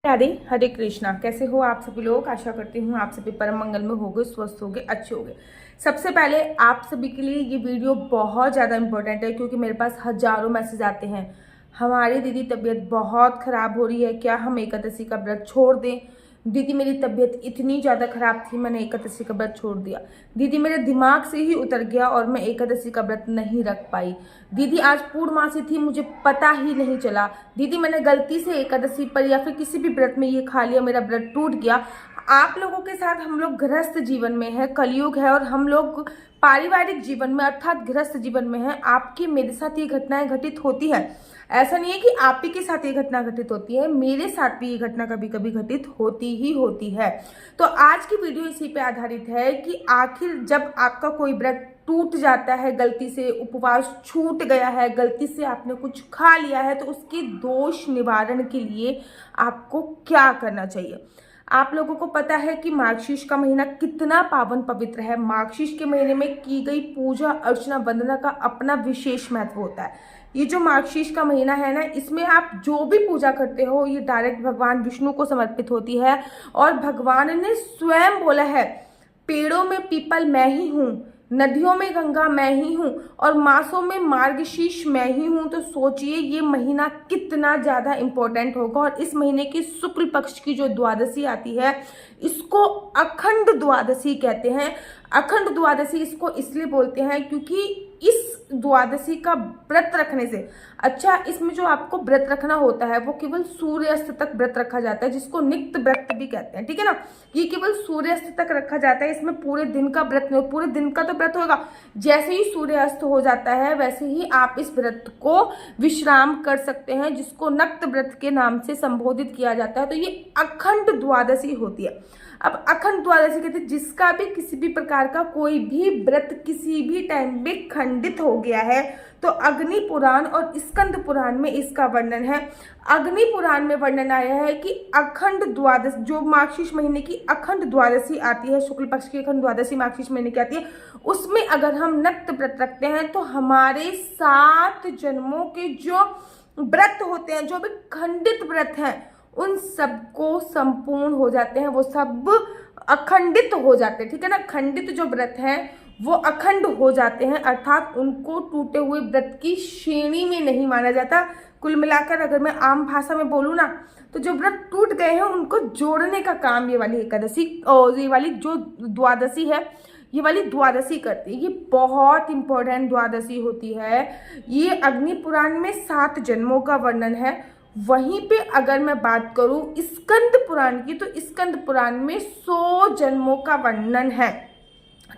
राधे हरे कृष्णा। कैसे हो आप सभी लोग। आशा करती हूँ आप सभी परम मंगल में होगे, स्वस्थ होगे, अच्छे होगे। सबसे पहले आप सभी के लिए ये वीडियो बहुत ज़्यादा इंपॉर्टेंट है क्योंकि मेरे पास हजारों मैसेज आते हैं। हमारी दीदी तबीयत बहुत ख़राब हो रही है, क्या हम एकादशी का व्रत छोड़ दें। दीदी मेरी तबीयत इतनी ज़्यादा ख़राब थी, मैंने एकादशी का व्रत छोड़ दिया। दीदी मेरे दिमाग से ही उतर गया और मैं एकादशी का व्रत नहीं रख पाई। दीदी आज पूर्णमासी थी, मुझे पता ही नहीं चला। दीदी मैंने गलती से एकादशी पर या फिर किसी भी व्रत में ये खा लिया, मेरा व्रत टूट गया। आप लोगों के साथ हम लोग गृहस्थ जीवन में है, कलयुग है और हम लोग पारिवारिक जीवन में अर्थात गृहस्थ जीवन में है। आपकी मेरे साथ ये घटनाएं घटित होती है। ऐसा नहीं है कि आप ही के साथ ये घटना घटित होती है, मेरे साथ भी ये घटना कभी कभी घटित होती ही होती है। तो आज की वीडियो इसी पे आधारित है कि आखिर जब आपका कोई व्रत टूट जाता है, गलती से उपवास छूट गया है, गलती से आपने कुछ खा लिया है, तो उसके दोष निवारण के लिए आपको क्या करना चाहिए। आप लोगों को पता है कि मार्गशीर्ष का महीना कितना पावन पवित्र है। मार्गशीर्ष के महीने में की गई पूजा अर्चना वंदना का अपना विशेष महत्व होता है। ये जो मार्गशीर्ष का महीना है ना, इसमें आप जो भी पूजा करते हो ये डायरेक्ट भगवान विष्णु को समर्पित होती है। और भगवान ने स्वयं बोला है, पेड़ों में पीपल मैं ही हूँ, नदियों में गंगा मैं ही हूँ और मासों में मार्गशीर्ष मैं ही हूँ। तो सोचिए ये महीना कितना ज़्यादा इम्पोर्टेंट होगा। और इस महीने की शुक्ल पक्ष की जो द्वादशी आती है, इसको अखंड द्वादशी कहते हैं। अखंड द्वादशी इसको इसलिए बोलते हैं क्योंकि इस द्वादशी का व्रत रखने से, अच्छा इसमें जो आपको व्रत रखना होता है वो केवल सूर्यास्त तक व्रत रखा जाता है, जिसको नित्य व्रत भी कहते हैं, ठीक है ना। ये केवल सूर्यास्त तक रखा जाता है, इसमें पूरे दिन का व्रत नहीं, पूरे दिन का तो व्रत होगा। जैसे ही सूर्यास्त हो जाता है वैसे ही आप इस व्रत को विश्राम कर सकते हैं, जिसको नक्त व्रत के नाम से संबोधित किया जाता है। तो ये अखंड द्वादशी होती है। अब अखंड द्वादशी कहते हैं जिसका भी किसी भी प्रकार का कोई भी व्रत किसी भी टाइम में खंडित हो गया है। तो अग्नि पुराण और स्कंद पुराण में इसका वर्णन है। अग्नि पुराण में वर्णन आया है कि अखंड द्वादश जो मार्गशीर्ष महीने की अखंड द्वादशी आती है, शुक्ल पक्ष की अखंड द्वादशी मार्गशीर्ष महीने की आती है, उसमें अगर हम नक्त व्रत रखते हैं तो हमारे 7 जन्मों के जो व्रत होते हैं, जो भी खंडित व्रत हैं, उन सबको संपूर्ण हो जाते हैं, वो सब अखंडित हो जाते हैं, ठीक है ना। खंडित जो व्रत हैं वो अखंड हो जाते हैं, अर्थात उनको टूटे हुए व्रत की श्रेणी में नहीं माना जाता। कुल मिलाकर अगर मैं आम भाषा में बोलूँ ना, तो जो व्रत टूट गए हैं उनको जोड़ने का काम ये वाली एकादशी और ये वाली जो द्वादशी है, ये वाली द्वादशी करती है। ये बहुत इंपॉर्टेंट द्वादशी होती है। ये अग्नि पुराण में 7 जन्मों का वर्णन है। वहीं पे अगर मैं बात करूं स्कंद पुराण की, तो स्कंद पुराण में 100 जन्मों का वर्णन है,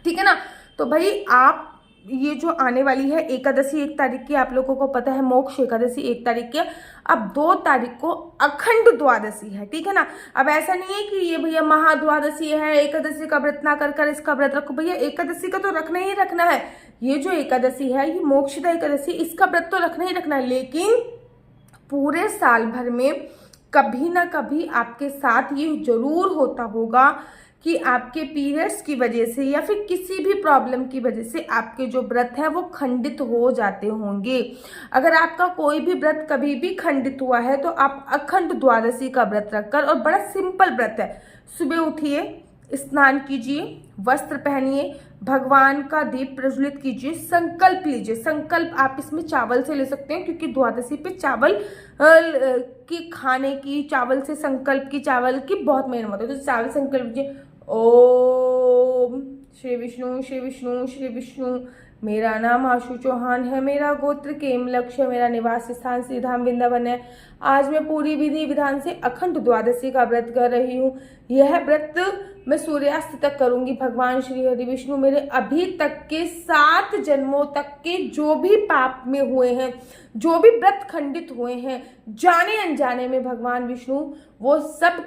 ठीक है ना। तो भाई आप ये जो आने वाली है एकादशी 1 तारीख की, आप लोगों को पता है मोक्ष एकादशी 1 तारीख की, अब 2 तारीख को अखंड द्वादशी है, ठीक है ना। अब ऐसा नहीं है कि ये भैया महाद्वादशी है, एकादशी का व्रत ना कर कर इसका व्रत रखो। भैया एकादशी का तो रखना ही रखना है। ये जो एकादशी है ये मोक्षदा एकादशी, इसका व्रत तो रखना ही रखना है। लेकिन पूरे साल भर में कभी ना कभी आपके साथ ये जरूर होता होगा कि आपके पीरियड्स की वजह से या फिर किसी भी प्रॉब्लम की वजह से आपके जो व्रत है वो खंडित हो जाते होंगे। अगर आपका कोई भी व्रत कभी भी खंडित हुआ है तो आप अखंड द्वादशी का व्रत रखकर, और बड़ा सिंपल व्रत है, सुबह उठिए, स्नान कीजिए, वस्त्र पहनिए, भगवान का दीप प्रज्वलित कीजिए, संकल्प लीजिए। संकल्प आप इसमें चावल से ले सकते हैं क्योंकि द्वादशी पे चावल की खाने की, चावल से संकल्प की, चावल की बहुत मेहनत होती है। तो चावल संकल्प लीजिए, ओम श्री विष्णु श्री विष्णु श्री विष्णु, मेरा नाम आशु चौहान है, मेरा गोत्र केम लक्ष्य, मेरा निवास स्थान श्रीधाम वृंदावन है। आज मैं पूरी विधि विधान से अखंड द्वादशी का व्रत कर रही हूँ। यह व्रत मैं सूर्यास्त तक करूंगी। भगवान श्री हरि विष्णु मेरे अभी तक के 7 जन्मों तक के जो भी पाप में हुए हैं, जो भी व्रत खंडित हुए हैं जाने अनजाने में, भगवान विष्णु वो सब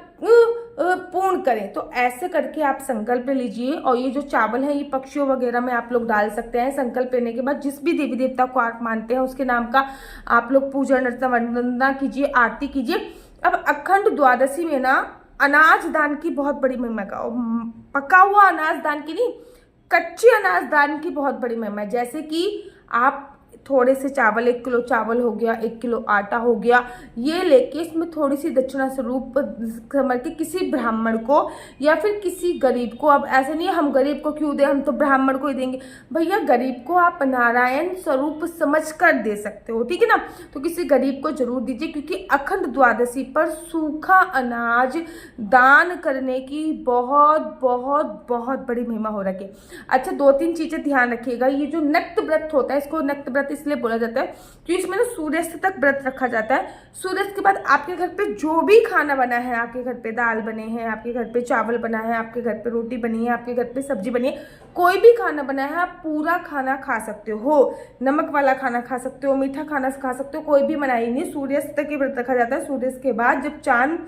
पूर्ण करें। तो ऐसे करके आप संकल्प लीजिए। और ये जो चावल है ये पक्षियों वगैरह में आप लोग डाल सकते हैं। संकल्प लेने के बाद जिस भी देवी देवता को आप मानते हैं उसके नाम का आप लोग पूजा अर्चना वंदना कीजिए, आरती कीजिए। अब अखंड द्वादशी में ना अनाज दान की बहुत बड़ी महिमा का, पका हुआ अनाज दान की नहीं, कच्चे अनाज दान की बहुत बड़ी महिमा है। जैसे कि आप थोड़े से चावल, 1 किलो चावल हो गया, 1 किलो आटा हो गया, ये लेके इसमें थोड़ी सी दक्षिणा स्वरूप समझ के किसी ब्राह्मण को या फिर किसी गरीब को, अब ऐसे नहीं है हम गरीब को क्यों दें, हम तो ब्राह्मण को ही देंगे, भैया गरीब को आप नारायण स्वरूप समझ कर दे सकते हो, ठीक है ना। तो किसी गरीब को जरूर दीजिए, क्योंकि अखंड द्वादशी पर सूखा अनाज दान करने की बहुत बहुत बहुत बड़ी महिमा हो रखी है। अच्छा, 2-3 चीजें ध्यान रखिएगा। ये जो नक्त व्रत होता है, इसको नक्त व्रत इसलिए बोला जाता है क्योंकि इसमें ना सूर्यास्त तक व्रत रखा जाता है। सूर्यास्त के बाद आपके घर पे जो भी खाना बना है, आपके घर पे दाल बने हैं, आपके घर पे चावल बना है, आपके घर पे रोटी बनी है, आपके घर पे सब्जी बनी है, कोई भी खाना बना है, आप पूरा खाना खा सकते हो। नमक वाला खाना खा सकते हो, मीठा खाना खा सकते हो, कोई भी मनाही नहीं। सूर्यास्त तक के व्रत रखा जाता है। सूर्यास्त के बाद जब चांद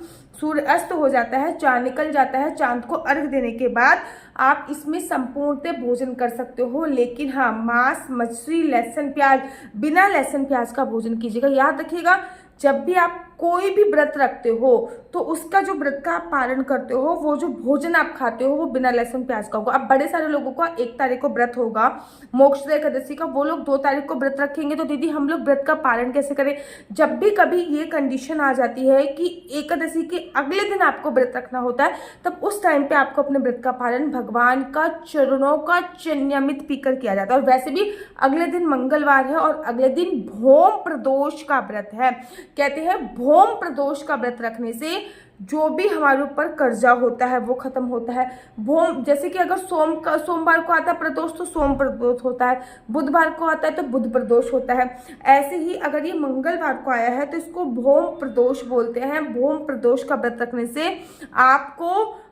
सूर्य अस्त हो जाता है, चांद निकल जाता है, चांद को अर्घ देने के बाद आप इसमें संपूर्णतः भोजन कर सकते हो। लेकिन हाँ, मांस, मछली, लहसुन, प्याज, बिना लहसुन प्याज का भोजन कीजिएगा। याद रखिएगा, जब भी आप कोई भी व्रत रखते हो तो उसका जो व्रत का आप पालन करते हो, वो जो भोजन आप खाते हो वो बिना लहसुन प्याज का होगा। अब बड़े सारे लोगों का 1 तारीख को व्रत होगा मोक्ष एकादशी का, वो लोग 2 तारीख को व्रत रखेंगे। तो दीदी हम लोग व्रत का पालन कैसे करें? जब भी कभी ये कंडीशन आ जाती है कि एकादशी के अगले दिन आपको व्रत रखना होता है, तब उस टाइम पे आपको अपने व्रत का पालन भगवान का चरणों का नियमित पीकर किया जाता है। और वैसे भी अगले दिन मंगलवार है और अगले दिन भौम प्रदोष का व्रत है। कहते हैं भौम प्रदोष का व्रत रखने से जो भी हमारे ऊपर कर्जा होता है वो खत्म होता है। भौम, जैसे कि अगर सोमवार को आता है प्रदोष तो सोम प्रदोष होता है, बुधवार को आता है तो बुध प्रदोष होता है। ऐसे ही अगर ये मंगलवार को आया है तो इसको भौम प्रदोष बोलते हैं। भौम प्रदोष का व्रत रखने से आपको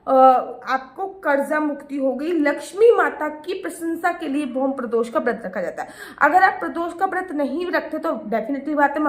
कर्जा मुक्ति हो गई। लक्ष्मी माता की प्रशंसा के लिए भौम प्रदोष का व्रत रखा जाता है। अगर आप प्रदोष का व्रत नहीं रखते तो डेफिनेटली बात है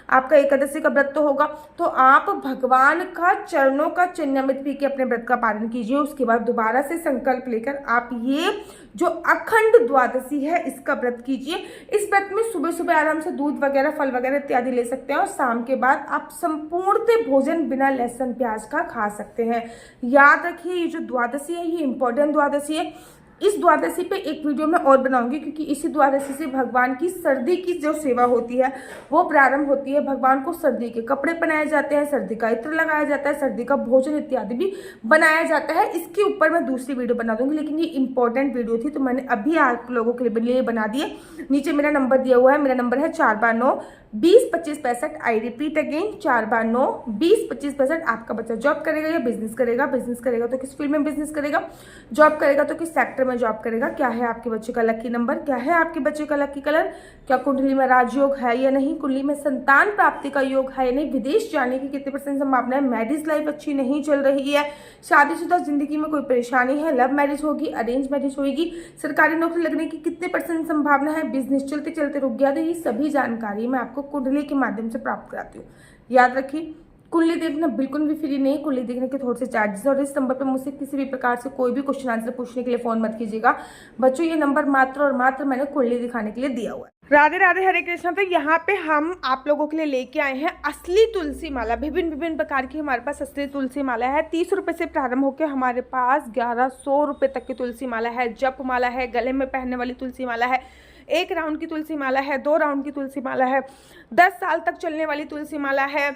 आपका एकादशी का व्रत तो होगा, तो आप भगवान का चरणों का नियमित पी के अपने व्रत का पालन कीजिए। उसके बाद दोबारा से संकल्प लेकर आप ये जो अखंड द्वादशी है इसका व्रत कीजिए। इस व्रत में सुबह सुबह आराम से दूध वगैरह, फल वगैरह इत्यादि ले सकते हैं और शाम के बाद आप संपूर्ण भोजन बिना लहसुन प्याज का खा सकते हैं। याद रखिए, ये जो द्वादशी है ये इंपॉर्टेंट द्वादशी है। इस द्वादशी पे एक वीडियो मैं और बनाऊंगी, क्योंकि इसी द्वादशी से भगवान की सर्दी की जो सेवा होती है वो प्रारंभ होती है। भगवान को सर्दी के कपड़े पहनाए जाते हैं, सर्दी का इत्र लगाया जाता है, सर्दी का भोजन इत्यादि भी बनाया जाता है। इसके ऊपर मैं दूसरी वीडियो बना दूंगी, लेकिन ये इंपॉर्टेंट वीडियो थी तो मैंने अभी आप लोगों के लिए बना दिए। नीचे मेरा नंबर दिया हुआ है, मेरा नंबर है 492-20-25-65। I repeat again, 492-20-25-65। आपका बच्चा जॉब करेगा या बिजनेस करेगा? बिजनेस करेगा तो किस फील्ड में बिजनेस करेगा? जॉब करेगा तो किस सेक्टर में जॉब करेगा? क्या है आपके बच्चे का लकी नंबर? क्या है आपके बच्चे का लकी कलर? क्या कुंडली में राजयोग है या नहीं? कुंडली में संतान प्राप्ति का योग है या नहीं? विदेश जाने की कितने % संभावना है? मैरिज लाइफ अच्छी नहीं चल रही है? शादीशुदा जिंदगी में कोई परेशानी है? लव मैरिज होगी, अरेंज मैरिज होगी? सरकारी नौकरी लगने की कितने % संभावना है? बिजनेस चलते चलते रुक गया? तो ये सभी जानकारी मैं आपको कुंडली के माध्यम से प्राप्त कराती हूँ। याद रखिए, कुंडली देखना बिल्कुल भी फ्री नहीं है। कुंडली देखने के थोड़े से चार्जेस, और इस नंबर पर मुझसे किसी भी प्रकार से कोई भी क्वेश्चन आंसर पूछने के लिए फोन मत कीजिएगा बच्चों। ये नंबर मात्र और मात्र मैंने कुंडली दिखाने के लिए दिया हुआ है। राधे राधे, हरे कृष्णा। तो यहाँ पे हम आप लोगों के लिए लेके आए हैं असली तुलसी माला। विभिन्न प्रकार की हमारे पास असली तुलसी माला है। 30 रुपए से प्रारंभ होकर हमारे पास 1100 रुपए तक की तुलसी माला है। जप माला है, गले में पहनने वाली तुलसी माला है, 1 राउंड की तुलसी माला है, 2 राउंड की तुलसी माला है, 10 साल तक चलने वाली तुलसी माला है,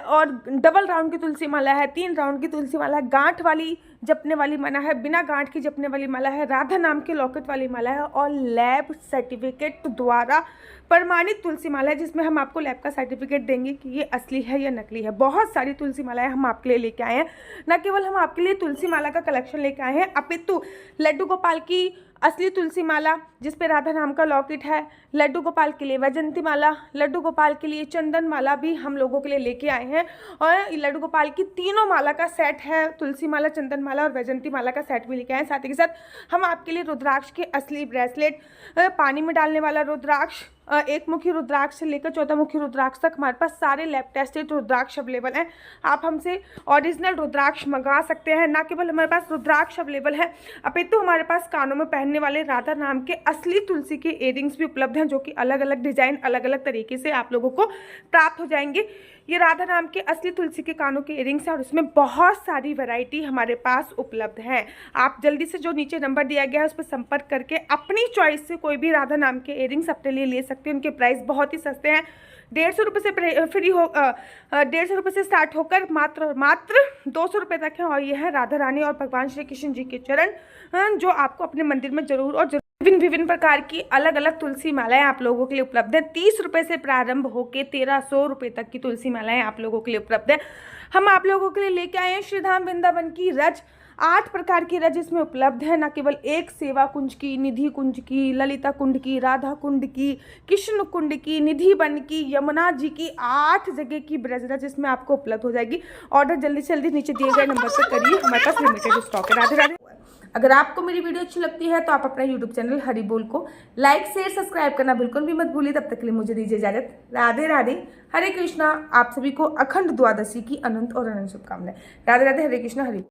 और डबल राउंड की तुलसी माला है, 3 राउंड की तुलसी माला है, गांठ वाली जपने वाली माला है, बिना गांठ की जपने वाली माला है, राधा नाम के लॉकेट वाली माला है, और लैब सर्टिफिकेट द्वारा प्रमाणित तुलसी माला है, जिसमें हम आपको लैब का सर्टिफिकेट देंगे कि ये असली है या नकली है। बहुत सारी तुलसी मालाएं हम आपके लिए लेके आए हैं। न केवल हम आपके लिए तुलसी माला का कलेक्शन लेके आए हैं, अपितु लड्डू गोपाल की असली तुलसी माला जिसपे राधा नाम का लॉकेट है, लड्डू गोपाल के लिए वैजंती माला, लड्डू गोपाल के लिए चंदन माला भी हम लोगों के लिए लेके आए हैं। और लड्डू गोपाल की तीनों माला का सेट है, तुलसी माला, चंदन माला और वैजंती माला का सेट भी लेके आए हैं। साथ ही के साथ हम आपके लिए रुद्राक्ष के असली ब्रेसलेट, पानी में डालने वाला रुद्राक्ष, 1 मुखी रुद्राक्ष से लेकर 14 मुखी रुद्राक्ष तक हमारे पास सारे लैब टेस्टेड रुद्राक्ष अवेलेबल हैं। आप हमसे ओरिजिनल रुद्राक्ष मंगा सकते हैं। ना केवल हमारे पास रुद्राक्ष अवेलेबल है, अपितु हमारे पास कानों में पहनने वाले राधा नाम के असली तुलसी के इयररिंग्स भी उपलब्ध हैं, जो कि अलग अलग डिजाइन, अलग अलग तरीके से आप लोगों को प्राप्त हो जाएंगे। ये राधा नाम के असली तुलसी के कानों के इयरिंग्स हैं और इसमें बहुत सारी वैरायटी हमारे पास उपलब्ध है। आप जल्दी से जो नीचे नंबर दिया गया है उस पर संपर्क करके अपनी चॉइस से कोई भी राधा नाम के इयरिंग्स अपने लिए ले सकते हैं। उनके प्राइस बहुत ही सस्ते हैं, 150 रुपये से फ्री हो 150 रुपये से स्टार्ट होकर मात्र 200 रुपये तक है। और यह है राधा रानी और भगवान श्री कृष्ण जी के चरण, जो आपको अपने मंदिर में जरूर और विभिन्न प्रकार की अलग अलग तुलसी मालाएं आप लोगों के लिए उपलब्ध है। 30 रुपये से प्रारंभ होकर 1300 रुपये तक की तुलसी मालाएं आप लोगों के लिए उपलब्ध है। हम आप लोगों के लिए लेके आए हैं श्रीधाम वृंदावन की रज, 8 प्रकार की रज इसमें उपलब्ध है। न केवल एक सेवा कुंज की, निधि कुंज की, ललिता कुंड की, राधा कुंड की, कृष्ण कुंड की, निधि वन की, यमुना जी की, 8 जगह की ब्रज रज इसमें आपको उपलब्ध हो जाएगी। ऑर्डर जल्दी से जल्दी नीचे दिए गए नंबर पर करिए, हमारे पास लिमिटेड स्टॉक है। राधे राधे। अगर आपको मेरी वीडियो अच्छी लगती है तो आप अपना यूट्यूब चैनल हरि बोल को लाइक शेयर सब्सक्राइब करना बिल्कुल भी मत भूलिए। तब तक के लिए मुझे दीजिए इजाजत। राधे राधे, हरे कृष्णा। आप सभी को अखंड द्वादशी की अनंत और अनंत शुभकामनाएं। राधे राधे, हरे कृष्णा, हरि।